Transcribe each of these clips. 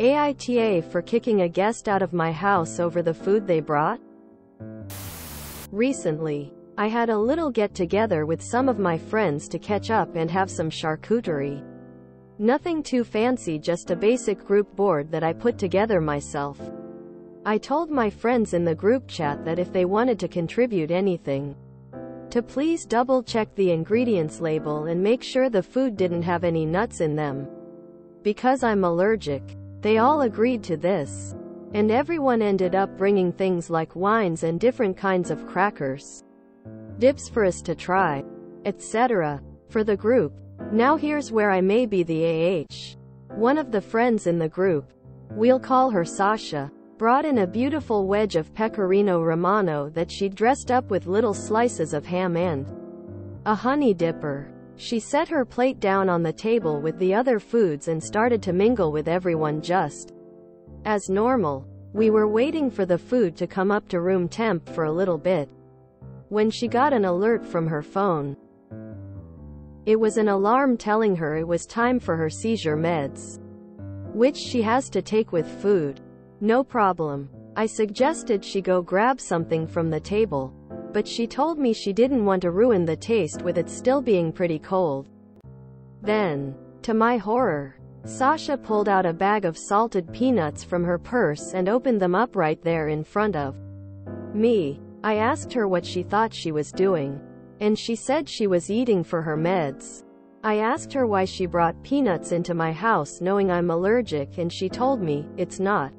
AITA for kicking a guest out of my house over the food they brought? Recently, I had a little get-together with some of my friends to catch up and have some charcuterie. Nothing too fancy, just a basic group board that I put together myself. I told my friends in the group chat that if they wanted to contribute anything, to please double-check the ingredients label and make sure the food didn't have any nuts in them. Because I'm allergic. They all agreed to this. And everyone ended up bringing things like wines and different kinds of crackers, dips for us to try, etc. for the group. Now here's where I may be the AH. One of the friends in the group, we'll call her Sasha, brought in a beautiful wedge of pecorino romano that she'd dressed up with little slices of ham and a honey dipper. She set her plate down on the table with the other foods and started to mingle with everyone just as normal. We were waiting for the food to come up to room temp for a little bit, when she got an alert from her phone. It was an alarm telling her it was time for her seizure meds, which she has to take with food. No problem. I suggested she go grab something from the table, but she told me she didn't want to ruin the taste with it still being pretty cold. Then, to my horror, Sasha pulled out a bag of salted peanuts from her purse and opened them up right there in front of me. I asked her what she thought she was doing, and she said she was eating for her meds. I asked her why she brought peanuts into my house knowing I'm allergic, and she told me, "It's not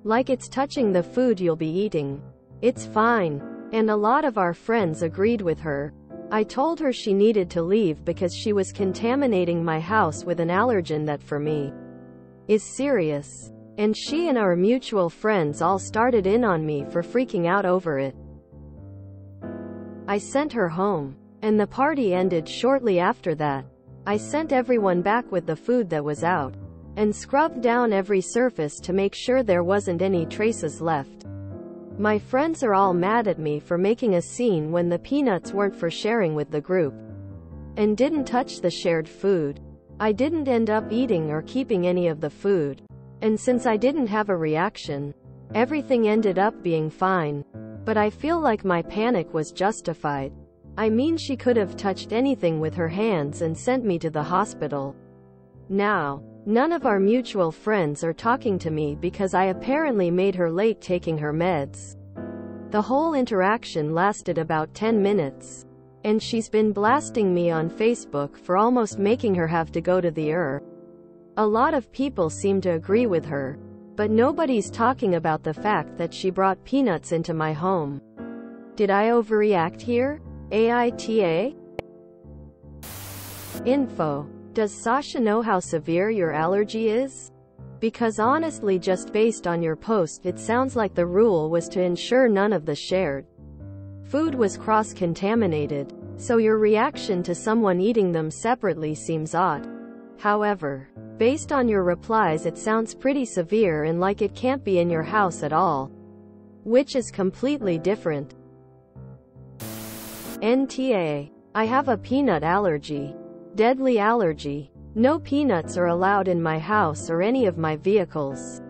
like it's touching the food you'll be eating. It's fine." And a lot of our friends agreed with her. I told her she needed to leave because she was contaminating my house with an allergen that for me is serious. And she and our mutual friends all started in on me for freaking out over it. I sent her home, and the party ended shortly after that. I sent everyone back with the food that was out, and scrubbed down every surface to make sure there wasn't any traces left. My friends are all mad at me for making a scene when the peanuts weren't for sharing with the group, and didn't touch the shared food. I didn't end up eating or keeping any of the food, and since I didn't have a reaction, everything ended up being fine. But I feel like my panic was justified. I mean, she could have touched anything with her hands and sent me to the hospital. Now, none of our mutual friends are talking to me because I apparently made her late taking her meds. The whole interaction lasted about 10 minutes. And she's been blasting me on Facebook for almost making her have to go to the ER. A lot of people seem to agree with her, but nobody's talking about the fact that she brought peanuts into my home. Did I overreact here? AITA? Info. Does Sasha know how severe your allergy is? Because honestly, just based on your post, it sounds like the rule was to ensure none of the shared food was cross-contaminated, so your reaction to someone eating them separately seems odd. However, based on your replies, it sounds pretty severe and like it can't be in your house at all, which is completely different. NTA. I have a peanut allergy. Deadly allergy. No peanuts are allowed in my house or any of my vehicles.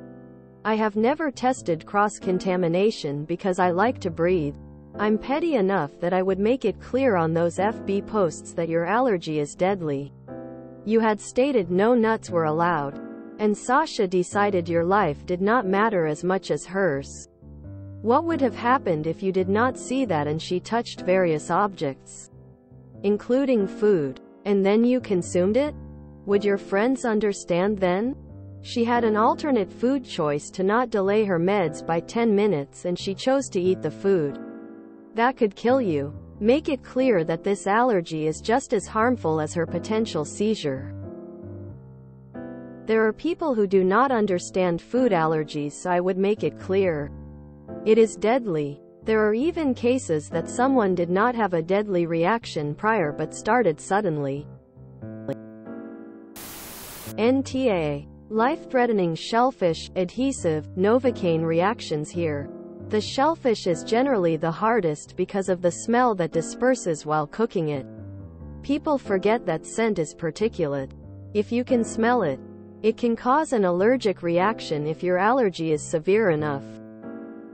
I have never tested cross-contamination because I like to breathe. I'm petty enough that I would make it clear on those FB posts that your allergy is deadly. You had stated no nuts were allowed, and Sasha decided your life did not matter as much as hers. What would have happened if you did not see that and she touched various objects, including food, and then you consumed it? Would your friends understand then? She had an alternate food choice to not delay her meds by 10 minutes, and she chose to eat the food. That could kill you. Make it clear that this allergy is just as harmful as her potential seizure. There are people who do not understand food allergies, so I would make it clear. It is deadly. There are even cases that someone did not have a deadly reaction prior but started suddenly. NTA. Life-threatening shellfish, adhesive, Novocaine reactions here. The shellfish is generally the hardest because of the smell that disperses while cooking it. People forget that scent is particulate. If you can smell it, It can cause an allergic reaction if your allergy is severe enough.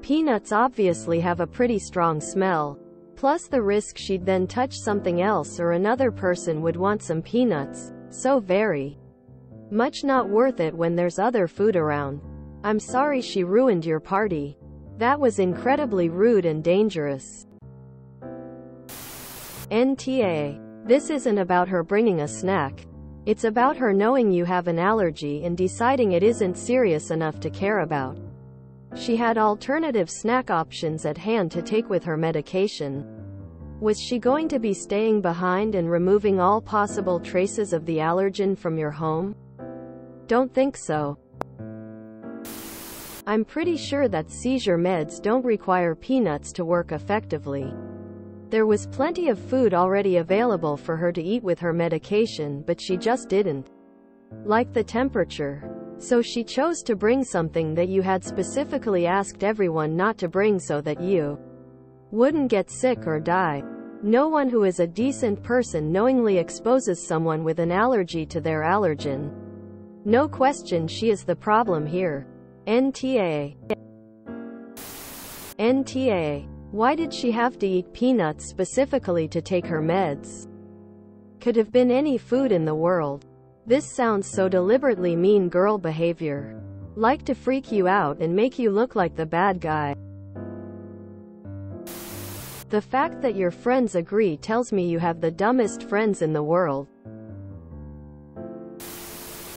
Peanuts obviously have a pretty strong smell. Plus the risk she'd then touch something else or another person would want some peanuts. So very much not worth it when there's other food around. I'm sorry she ruined your party. That was incredibly rude and dangerous. NTA. This isn't about her bringing a snack. It's about her knowing you have an allergy and deciding it isn't serious enough to care about. She had alternative snack options at hand to take with her medication. Was she going to be staying behind and removing all possible traces of the allergen from your home? Don't think so. I'm pretty sure that seizure meds don't require peanuts to work effectively. There was plenty of food already available for her to eat with her medication, but she just didn't like the temperature. So she chose to bring something that you had specifically asked everyone not to bring so that you wouldn't get sick or die. No one who is a decent person knowingly exposes someone with an allergy to their allergen. No question she is the problem here. NTA. NTA. Why did she have to eat peanuts specifically to take her meds? Could have been any food in the world. This sounds so deliberately mean girl behavior. Like to freak you out and make you look like the bad guy. The fact that your friends agree tells me you have the dumbest friends in the world.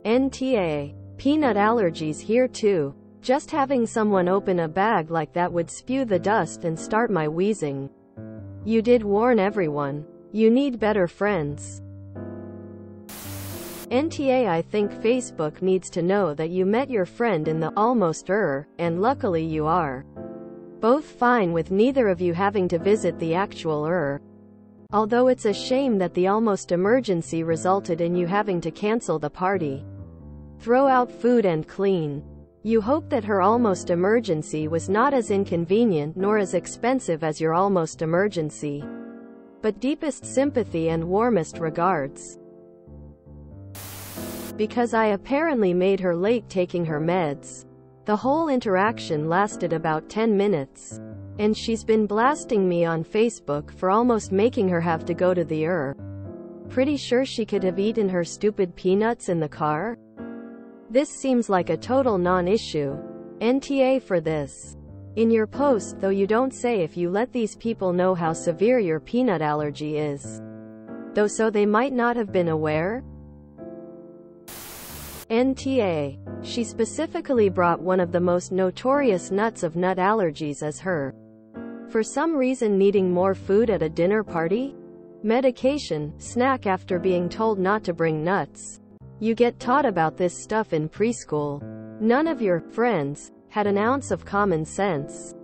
NTA. Peanut allergies here too. Just having someone open a bag like that would spew the dust and start my wheezing. You did warn everyone. You need better friends. NTA. I think Facebook needs to know that you met your friend in the almost and luckily you are both fine with neither of you having to visit the actual Although it's a shame that the almost emergency resulted in you having to cancel the party. Throw out food and clean. You hope that her almost emergency was not as inconvenient nor as expensive as your almost emergency. But deepest sympathy and warmest regards. Because I apparently made her late taking her meds. The whole interaction lasted about 10 minutes. And she's been blasting me on Facebook for almost making her have to go to the Pretty sure she could have eaten her stupid peanuts in the car? This seems like a total non-issue. NTA for this. In your post though you don't say if you let these people know how severe your peanut allergy is. Though so they might not have been aware? NTA. She specifically brought one of the most notorious nuts of nut allergies as her. For some reason needing more food at a dinner party? Medication, snack after being told not to bring nuts. You get taught about this stuff in preschool. None of your friends had an ounce of common sense.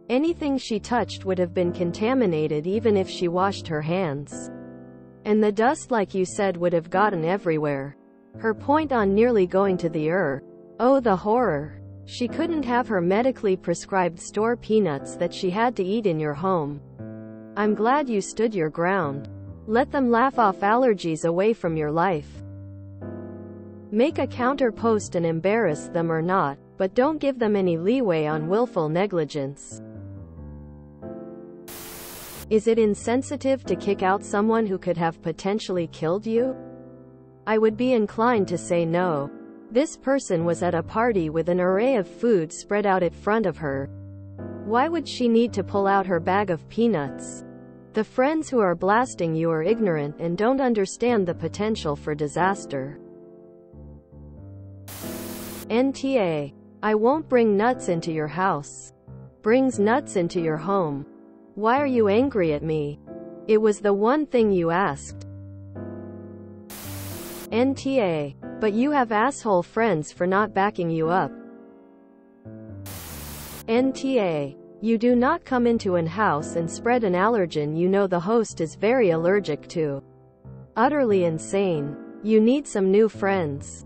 Anything she touched would have been contaminated even if she washed her hands. And the dust, like you said, would have gotten everywhere. Her point on nearly going to the oh, the horror. She couldn't have her medically prescribed store peanuts that she had to eat in your home. I'm glad you stood your ground. Let them laugh off allergies away from your life. Make a counter post and embarrass them or not, but don't give them any leeway on willful negligence. Is it insensitive to kick out someone who could have potentially killed you? I would be inclined to say no. This person was at a party with an array of food spread out in front of her. Why would she need to pull out her bag of peanuts? The friends who are blasting you are ignorant and don't understand the potential for disaster. NTA. I won't bring nuts into your house. Brings nuts into your home. Why are you angry at me? It was the one thing you asked. NTA. But you have asshole friends for not backing you up. NTA. You do not come into an house and spread an allergen you know the host is very allergic to. Utterly insane. You need some new friends.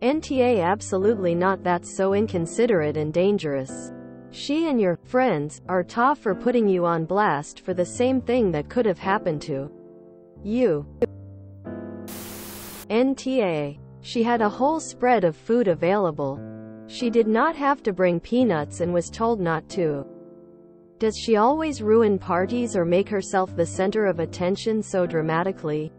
NTA. Absolutely not. That's so inconsiderate and dangerous. She and your friends are tough for putting you on blast for the same thing that could have happened to you. NTA. She had a whole spread of food available. She did not have to bring peanuts and was told not to. Does she always ruin parties or make herself the center of attention so dramatically?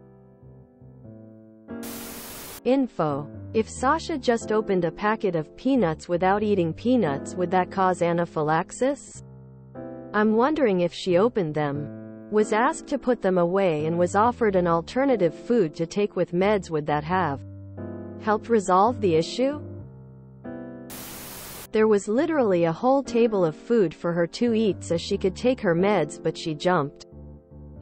Info. If Sasha just opened a packet of peanuts without eating peanuts, would that cause anaphylaxis? I'm wondering if she opened them, was asked to put them away, and was offered an alternative food to take with meds, would that have helped resolve the issue? There was literally a whole table of food for her to eat so she could take her meds, but she jumped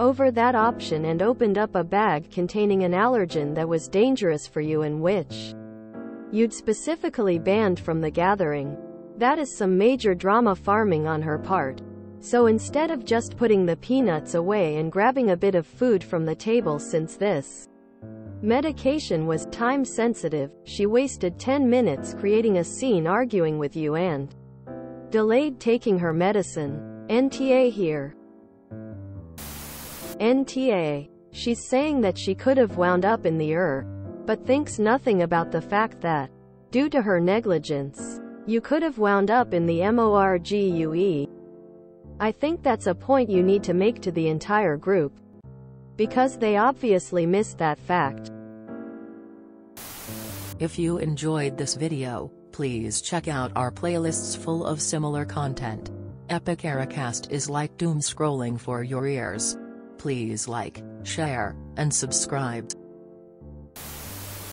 over that option and opened up a bag containing an allergen that was dangerous for you and which you'd specifically banned from the gathering. That is some major drama farming on her part. So instead of just putting the peanuts away and grabbing a bit of food from the table, since this medication was time sensitive, she wasted 10 minutes creating a scene arguing with you and delayed taking her medicine. NTA here. NTA. She's saying that she could have wound up in the but thinks nothing about the fact that, due to her negligence, you could have wound up in the morgue. I think that's a point you need to make to the entire group, because they obviously missed that fact. If you enjoyed this video, please check out our playlists full of similar content. Epic AITA is like doom scrolling for your ears. Please like, share, and subscribe.